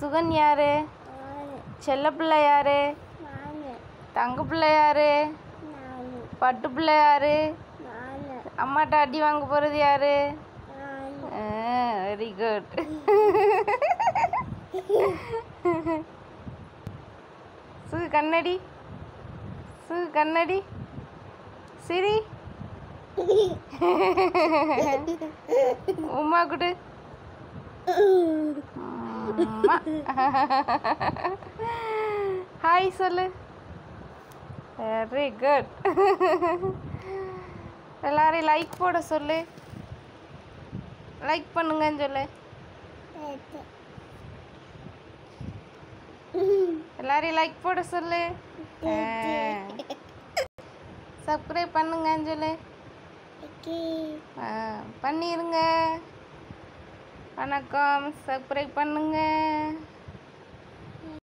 சுகன் யாரு? செல்ல பிள்ளை யாரு? தங்க பிள்ளை யாரு? பட்டு பிள்ளை யாரு? அம்மாட்ட அடி வாங்க போகிறது யாரு? Very good. சுகு கண்ணடி, சுகு கண்ணடி, சிரி. உமா குடு. ஹாய் சொல்லு. Very good. எல்லாரையும் லைக் போட சொல்லு. லைக் பண்ணுங்கன்னு சொல்லு. எல்லாரையும் லைக் போட சொல்லு. சப்ஸ்கிரைப் பண்ணுங்கன்னு சொல்லு. பண்ணிருங்க. வணக்கம். சப்ஸ்கிரைப் பண்ணுங்க.